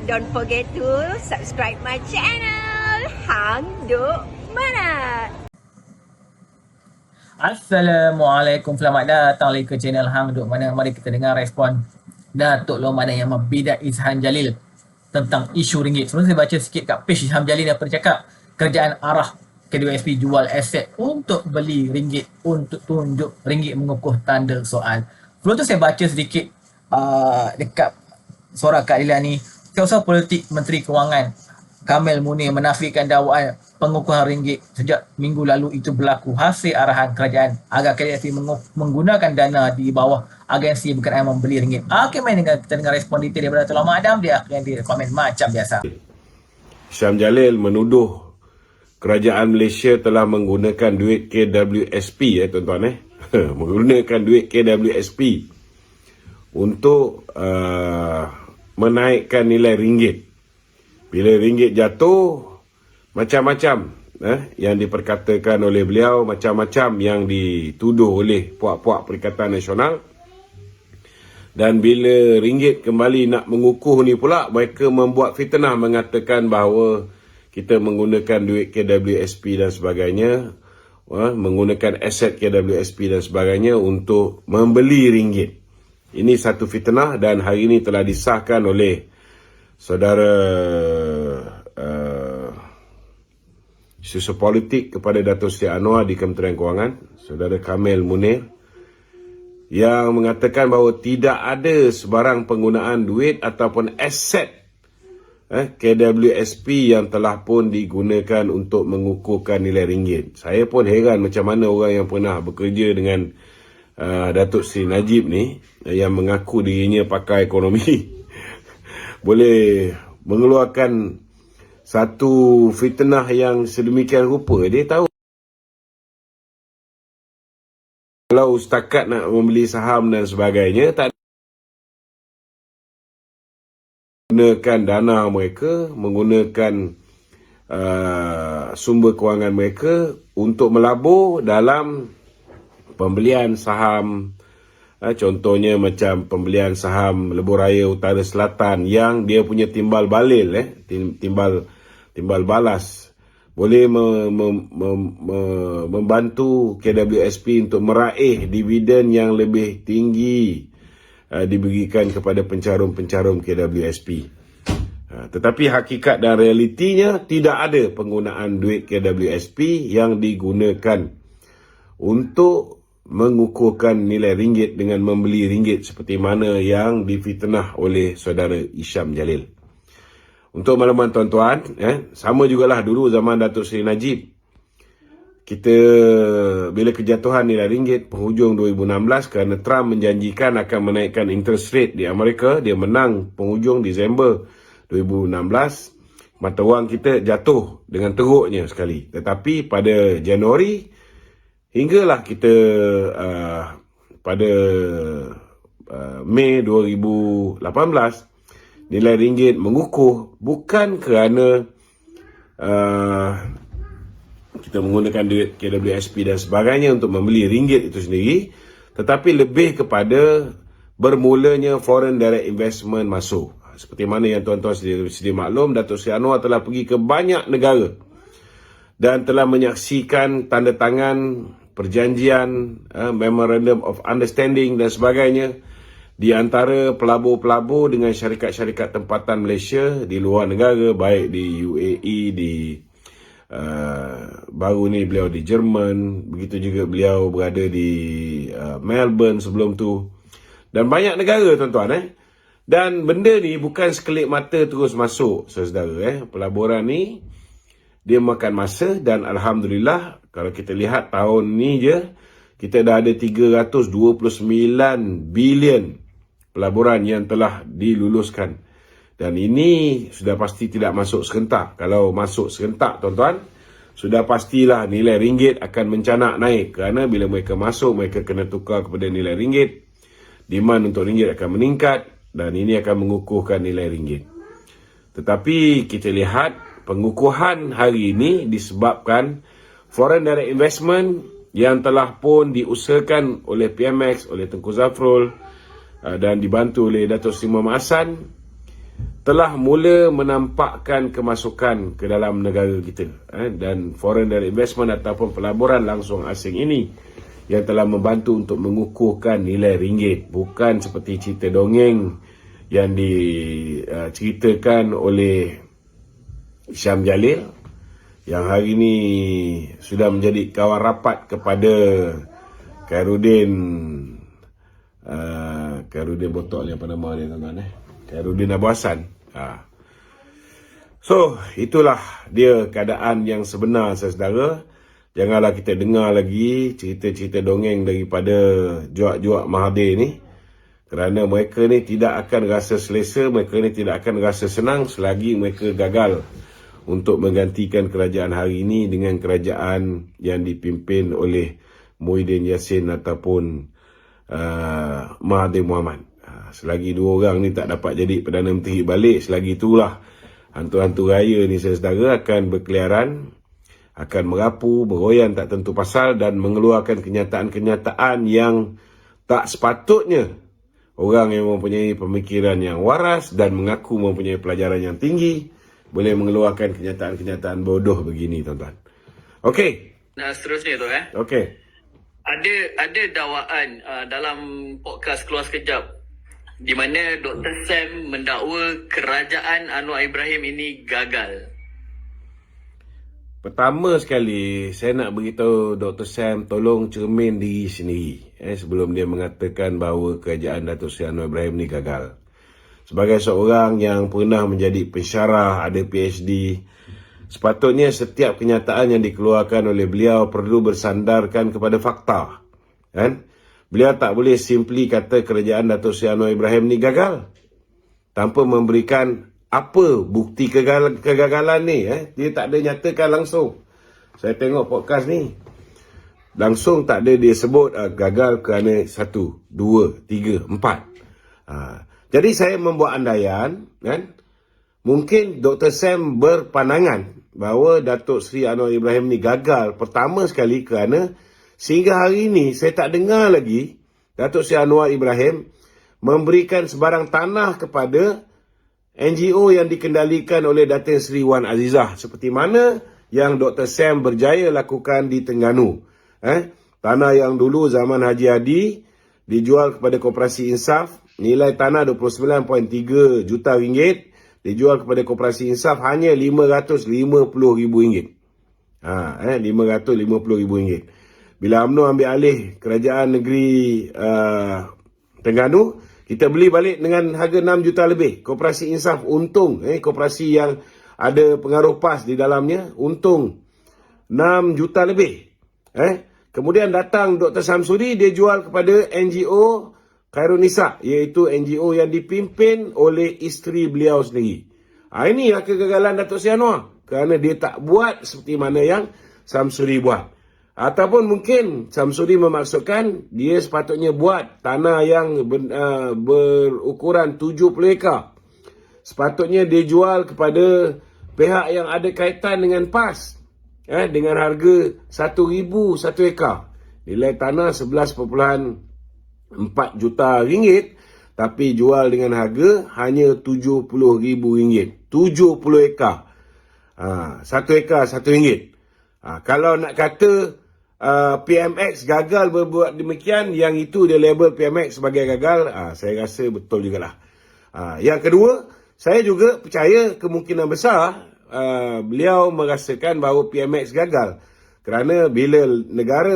don't forget to subscribe my channel. Hang Duk Mana. Assalamualaikum, selamat datang lagi ke channel Hang Duk Mana. Mari kita dengar respon Datuk Long Yang Membidak Izhan Jalil tentang isu ringgit. Sebelum saya baca sikit kat page Izhan Jalil apa dia cakap. Kerajaan arah KWSP jual aset untuk beli ringgit, untuk tunjuk ringgit mengukuh tanda soal. Sebelum tu saya baca sedikit dekat suara keadilan ni. Kuasa politik Menteri Kewangan Kamil Munir menafikan dakwaan pengukuhan ringgit sejak minggu lalu itu berlaku hasil arahan kerajaan agar KWSP menggunakan dana di bawah agensi berkenaan membeli ringgit. Okey, mari kita dengar respon detail daripada Tuan Muhammad Adam. Dia akan komen macam biasa. Syam Jalil menuduh kerajaan Malaysia telah menggunakan duit KWSP tuan-tuan menggunakan duit KWSP untuk menaikkan nilai ringgit. Bila ringgit jatuh, macam-macam yang diperkatakan oleh beliau, macam-macam yang dituduh oleh puak-puak Perikatan Nasional. Dan bila ringgit kembali nak mengukuh ni pula, mereka membuat fitnah mengatakan bahawa kita menggunakan duit KWSP dan sebagainya, menggunakan aset KWSP dan sebagainya untuk membeli ringgit. Ini satu fitnah dan hari ini telah disahkan oleh saudara Isu Politik kepada Datuk Seri Anwar di Kementerian Kewangan, saudara Kamil Munir, yang mengatakan bahawa tidak ada sebarang penggunaan duit ataupun aset KWSP yang telah pun digunakan untuk mengukuhkan nilai ringgit. Saya pun heran macam mana orang yang pernah bekerja dengan Datuk Seri Najib ni, yang mengaku dirinya pakar ekonomi, boleh mengeluarkan satu fitnah yang sedemikian rupa. Dia tahu kalau setakat nak membeli saham dan sebagainya, tak menggunakan dana mereka, menggunakan sumber kewangan mereka untuk melabur dalam pembelian saham. Contohnya macam pembelian saham Lebuhraya Utara Selatan yang dia punya timbal balil, timbal balas, boleh membantu KWSP untuk meraih dividen yang lebih tinggi diberikan kepada pencarum-pencarum KWSP. Tetapi hakikat dan realitinya tidak ada penggunaan duit KWSP yang digunakan untuk mengukuhkan nilai ringgit dengan membeli ringgit seperti mana yang difitnah oleh saudara Isyam Jalil. Untuk makluman tuan-tuan, sama jugalah dulu zaman Datuk Seri Najib. Kita bila kejatuhan nilai ringgit penghujung 2016 kerana Trump menjanjikan akan menaikkan interest rate di Amerika, dia menang penghujung Disember 2016, mata wang kita jatuh dengan teruknya sekali. Tetapi pada Januari hinggalah kita pada Mei 2018 nilai ringgit mengukuh, bukan kerana kita menggunakan duit KWSP dan sebagainya untuk membeli ringgit itu sendiri, tetapi lebih kepada bermulanya foreign direct investment masuk. Seperti mana yang tuan-tuan sedia maklum, Datuk Seri Anwar telah pergi ke banyak negara dan telah menyaksikan tanda tangan perjanjian, Memorandum of Understanding dan sebagainya di antara pelabur-pelabur dengan syarikat-syarikat tempatan Malaysia di luar negara, baik di UAE, di baru ni beliau di Jerman, begitu juga beliau berada di Melbourne sebelum tu, dan banyak negara tuan-tuan. Dan benda ni bukan sekelip mata terus masuk, saudara. Pelaburan ni dia makan masa, dan Alhamdulillah kalau kita lihat tahun ni je kita dah ada 329 bilion pelaburan yang telah diluluskan. Dan ini sudah pasti tidak masuk serentak. Kalau masuk serentak tuan-tuan, sudah pastilah nilai ringgit akan mencanak naik. Kerana bila mereka masuk, mereka kena tukar kepada nilai ringgit. Demand untuk ringgit akan meningkat dan ini akan mengukuhkan nilai ringgit. Tetapi kita lihat pengukuhan hari ini disebabkan foreign direct investment yang telah pun diusahakan oleh PMX, oleh Tengku Zafrul dan dibantu oleh Datuk Seri Muhammad Hassan, telah mula menampakkan kemasukan ke dalam negara kita, dan foreign direct investment ataupun pelaburan langsung asing ini yang telah membantu untuk mengukuhkan nilai ringgit, bukan seperti cerita dongeng yang diceritakan oleh Syam Jalil yang hari ini sudah menjadi kawan rapat kepada Khairuddin Botok ni, apa nama dia tuan-tuan, Khairuddin Abu Hassan. So, itulah dia keadaan yang sebenar, saudara. Janganlah kita dengar lagi cerita-cerita dongeng daripada juak-juak Mahathir ni, kerana mereka ni tidak akan rasa selesa, mereka ni tidak akan rasa senang selagi mereka gagal untuk menggantikan kerajaan hari ini dengan kerajaan yang dipimpin oleh Muhyiddin Yassin ataupun Mahathir Mohamad. Selagi dua orang ni tak dapat jadi Perdana Menteri balik, selagi itulah hantu-hantu raya ni, saudara, akan berkeliaran, akan merapu, beroyan tak tentu pasal dan mengeluarkan kenyataan-kenyataan yang tak sepatutnya orang yang mempunyai pemikiran yang waras dan mengaku mempunyai pelajaran yang tinggi boleh mengeluarkan kenyataan-kenyataan bodoh begini, tuan-tuan. Okey. Nah, seterusnya tu Okey. Ada dakwaan dalam podcast Keluar Sekejap di mana Dr. Sam mendakwa kerajaan Anwar Ibrahim ini gagal. Pertama sekali, saya nak beritahu Dr. Sam tolong cermin diri sendiri sebelum dia mengatakan bahawa kerajaan Datuk Seri Anwar Ibrahim ni gagal. Sebagai seorang yang pernah menjadi pensyarah, ada PhD, sepatutnya setiap kenyataan yang dikeluarkan oleh beliau perlu bersandarkan kepada fakta. Kan? Beliau tak boleh simply kata kerajaan Datuk Seri Anwar Ibrahim ni gagal tanpa memberikan apa bukti kegagalan ni. Dia tak ada nyatakan langsung. Saya tengok podcast ni, langsung tak ada dia sebut gagal kerana 1, 2, 3, 4. Jadi saya membuat andaian, kan? Mungkin Dr. Sam berpandangan bahawa Datuk Seri Anwar Ibrahim ni gagal pertama sekali kerana sehingga hari ini saya tak dengar lagi Datuk Seri Anwar Ibrahim memberikan sebarang tanah kepada NGO yang dikendalikan oleh Datin Seri Wan Azizah seperti mana yang Dr. Sam berjaya lakukan di Terengganu. Tanah yang dulu zaman Haji Hadi dijual kepada Koperasi Insaf, nilai tanah 29.3 juta ringgit, dijual kepada Koperasi Insaf hanya RM550,000. RM550,000. Bila UMNO ambil alih kerajaan negeri Terengganu, kita beli balik dengan harga 6 juta lebih. Koperasi Insaf untung, koperasi yang ada pengaruh PAS di dalamnya, untung 6 juta lebih. Kemudian datang Dr. Samsuri, dia jual kepada NGO Khairun Nisa, iaitu NGO yang dipimpin oleh isteri beliau sendiri. Inilah kegagalan Datuk Seri Anwar, kerana dia tak buat seperti mana yang Samsuri buat. Ataupun mungkin Samsuri memaksudkan dia sepatutnya buat tanah yang berukuran 70 ekar. Sepatutnya dia jual kepada pihak yang ada kaitan dengan PAS, dengan harga RM1,000 satu ekar. Nilai tanah 11.4 juta ringgit, tapi jual dengan harga hanya RM70,000. 70 ekar. 1 ekar RM1. Kalau nak kata PMX gagal berbuat demikian, yang itu dia label PMX sebagai gagal, saya rasa betul jugalah. Yang kedua, saya juga percaya kemungkinan besar beliau merasakan bahawa PMX gagal. Kerana bila negara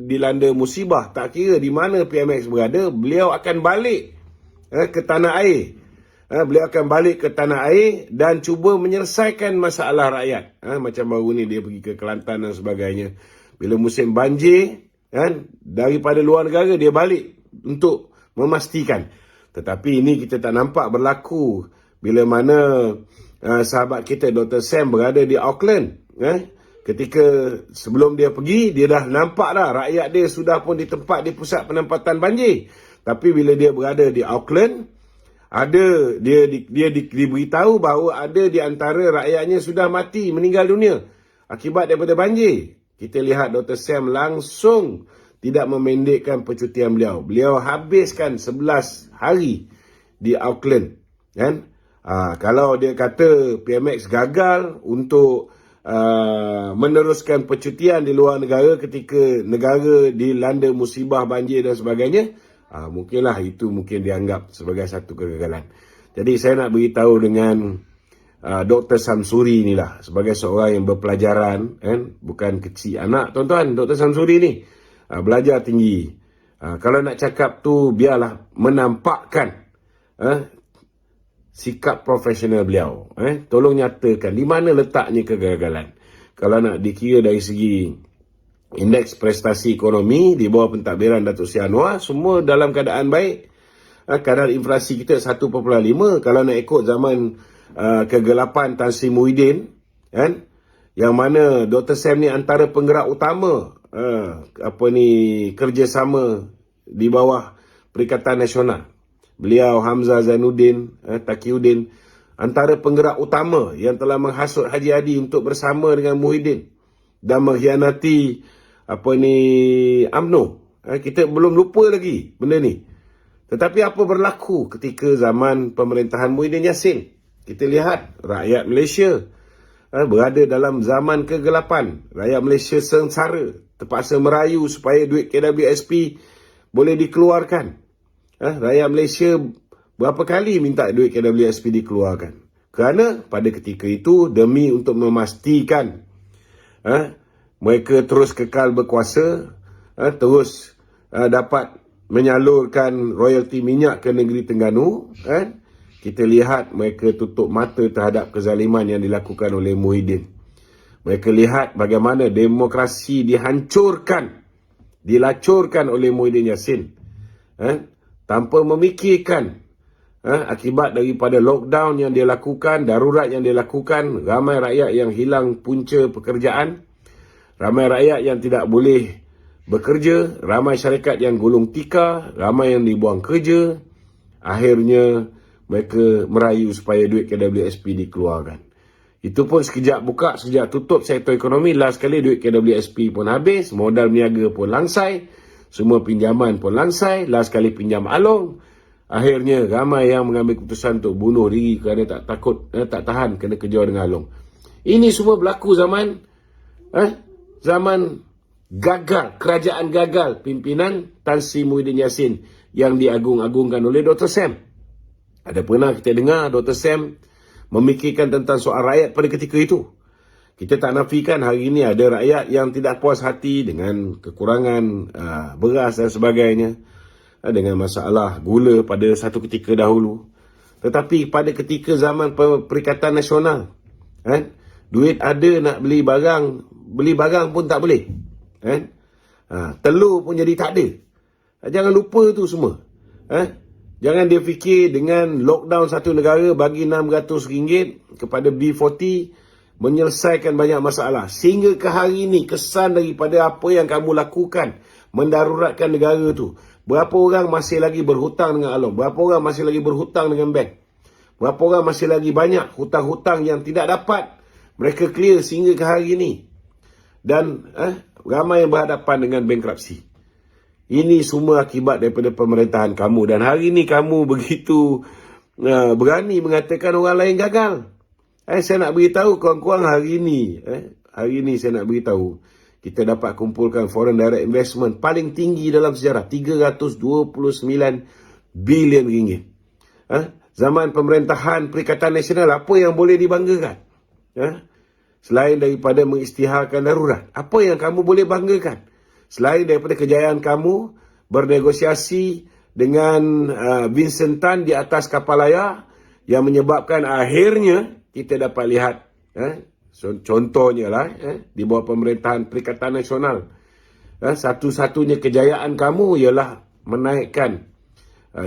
dilanda musibah, tak kira di mana PMX berada, beliau akan balik ke tanah air. Beliau akan balik ke tanah air dan cuba menyelesaikan masalah rakyat. Macam baru ni dia pergi ke Kelantan dan sebagainya. Bila musim banjir, daripada luar negara dia balik untuk memastikan. Tetapi ini kita tak nampak berlaku bila mana sahabat kita Dr. Sam berada di Auckland. Ketika sebelum dia pergi, dia dah nampak dah rakyat dia sudah pun di tempat di pusat penempatan banjir. Tapi bila dia berada di Auckland, dia diberitahu bahawa ada di antara rakyatnya sudah mati, meninggal dunia akibat daripada banjir. Kita lihat Dr. Sam langsung tidak memendekkan percutian beliau. Beliau habiskan 11 hari di Auckland. Kalau dia kata PMX gagal untuk meneruskan percutian di luar negara ketika negara dilanda musibah banjir dan sebagainya, mungkinlah itu mungkin dianggap sebagai satu kegagalan. Jadi saya nak beritahu dengan Dr. Samsuri inilah, sebagai seorang yang berpelajaran, bukan kecil anak tuan-tuan. Dr. Samsuri ni belajar tinggi. Kalau nak cakap tu biarlah menampakkan sikap profesional beliau. Tolong nyatakan di mana letaknya kegagalan. Kalau nak dikira dari segi indeks prestasi ekonomi di bawah pentadbiran Datuk Seri Anwar, semua dalam keadaan baik. Kadar inflasi kita 1.5. Kalau nak ikut zaman kegelapan Tan Sri Muhyiddin, yang mana Dr. Sam ni antara penggerak utama kerjasama di bawah Perikatan Nasional. Beliau, Hamzah Zainuddin, Taqiyuddin, antara penggerak utama yang telah menghasut Haji Hadi untuk bersama dengan Muhyiddin dan mengkhianati UMNO. Kita belum lupa lagi benda ni. Tetapi apa berlaku ketika zaman pemerintahan Muhyiddin Yassin? Kita lihat rakyat Malaysia berada dalam zaman kegelapan. Rakyat Malaysia sengsara, terpaksa merayu supaya duit KWSP boleh dikeluarkan. Rakyat Malaysia berapa kali minta duit KWSP dikeluarkan. Kerana pada ketika itu, demi untuk memastikan mereka terus kekal berkuasa, terus dapat menyalurkan royalti minyak ke negeri Terengganu, kita lihat mereka tutup mata terhadap kezaliman yang dilakukan oleh Muhyiddin. Mereka lihat bagaimana demokrasi dihancurkan, dilacurkan oleh Muhyiddin Yassin. Tanpa memikirkan akibat daripada lockdown yang dia lakukan, darurat yang dia lakukan, ramai rakyat yang hilang punca pekerjaan, ramai rakyat yang tidak boleh bekerja, ramai syarikat yang gulung tikar, ramai yang dibuang kerja. Akhirnya mereka merayu supaya duit KWSP dikeluarkan. Itu pun sekejap buka, sekejap tutup sektor ekonomi. Last kali duit KWSP pun habis, modal niaga pun langsai, semua pinjaman pun langsai, last kali pinjam along. Akhirnya ramai yang mengambil keputusan untuk bunuh diri kerana tak takut, tak tahan kena kejar dengan along. Ini semua berlaku zaman zaman gagal, kerajaan gagal pimpinan Tan Sri Muhyiddin Yassin yang diagung-agungkan oleh Dr. Sam. Ada pernah kita dengar Dr. Sam memikirkan tentang soal rakyat pada ketika itu? Kita tak nafikan hari ini ada rakyat yang tidak puas hati dengan kekurangan beras dan sebagainya, dengan masalah gula pada satu ketika dahulu. Tetapi pada ketika zaman Perikatan Nasional, duit ada nak beli barang pun tak boleh. Telur pun jadi tak ada. Jangan lupa tu semua. Jangan dia fikir dengan lockdown satu negara bagi RM600 kepada B40 menyelesaikan banyak masalah. Sehingga ke hari ini, kesan daripada apa yang kamu lakukan, mendaruratkan negara tu. Berapa orang masih lagi berhutang dengan Along? Berapa orang masih lagi berhutang dengan bank? Berapa orang masih lagi banyak hutang-hutang yang tidak dapat mereka clear sehingga ke hari ini? Dan ramai yang berhadapan dengan bankruptcy. Ini semua akibat daripada pemerintahan kamu. Dan hari ini kamu begitu berani mengatakan orang lain gagal. Saya nak beritahu kawan-kawan hari ini saya nak beritahu, kita dapat kumpulkan foreign direct investment paling tinggi dalam sejarah, 329 bilion ringgit. Zaman pemerintahan Perikatan Nasional, apa yang boleh dibanggakan? Selain daripada mengisytiharkan darurat, apa yang kamu boleh banggakan? Selain daripada kejayaan kamu bernegosiasi dengan Vincent Tan di atas kapal layar yang menyebabkan akhirnya kita dapat lihat contohnya lah di bawah pemerintahan Perikatan Nasional, satu-satunya kejayaan kamu ialah menaikkan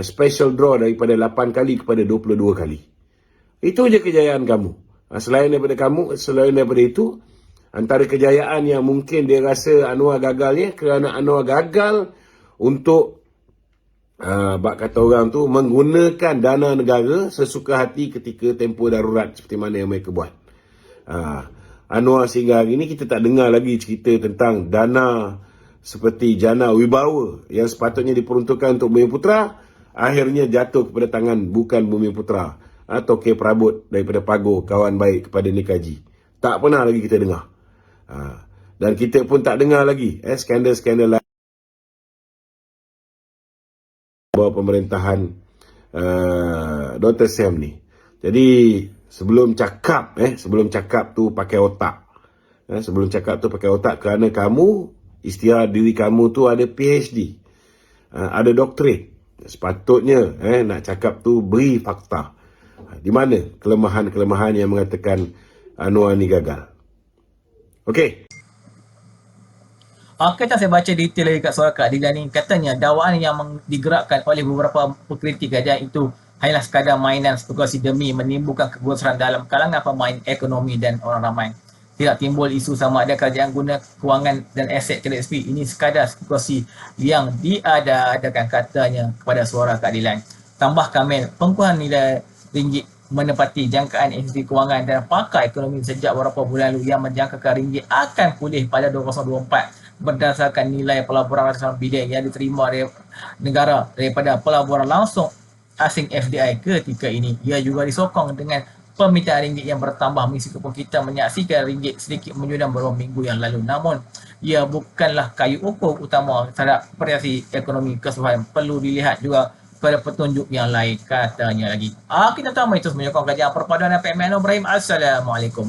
special draw daripada 8 kali kepada 22 kali. Itu je kejayaan kamu. Selain daripada itu, antara kejayaan yang mungkin dia rasa Anwar gagalnya kerana Anwar gagal untuk bak kata orang tu menggunakan dana negara sesuka hati ketika tempoh darurat seperti mana yang mereka buat. Anwar sehingga hari ini kita tak dengar lagi cerita tentang dana seperti Jana Wibawa yang sepatutnya diperuntukkan untuk Bumi Putra, akhirnya jatuh kepada tangan bukan Bumi Putra. atau perabot daripada pagur kawan baik kepada Nik Haji. Tak pernah lagi kita dengar. Dan kita pun tak dengar lagi skandal-skandal lain bawah pemerintahan Dr. Sam ni. Jadi sebelum cakap tu pakai otak. Sebelum cakap tu pakai otak, kerana kamu istilah diri kamu tu ada PhD. Ada doktorat. Sepatutnya nak cakap tu beri fakta. Di mana kelemahan-kelemahan yang mengatakan Anwar ni gagal. Okey. Kita saya baca detail lagi kat suara keadilan ni. Katanya dakwaan yang digerakkan oleh beberapa pengkritik kerajaan itu hanyalah sekadar mainan spekulasi demi menimbulkan kegusaran dalam kalangan pemain ekonomi dan orang ramai. Tidak timbul isu sama ada kerajaan guna kewangan dan aset KSP. Ini sekadar spekulasi yang diada-adakan, katanya kepada suara keadilan. Tambah Kamil, pengukuhan nilai ringgit menepati jangkaan institusi kewangan dan pakar ekonomi sejak beberapa bulan lalu yang menjangkakan ringgit akan pulih pada 2024 berdasarkan nilai pelaburan ratusan bilion yang diterima dari negara daripada pelaburan langsung asing FDI ketika ini. Ia juga disokong dengan permintaan ringgit yang bertambah meskipun kita menyaksikan ringgit sedikit menyulam beberapa minggu yang lalu. Namun, ia bukanlah kayu ukur utama terhadap variasi ekonomi keseluruhan. Perlu dilihat juga pada petunjuk yang lain, katanya lagi. Kita tahu itu menyokong kerajaan perpaduan PMN Ibrahim. Assalamualaikum.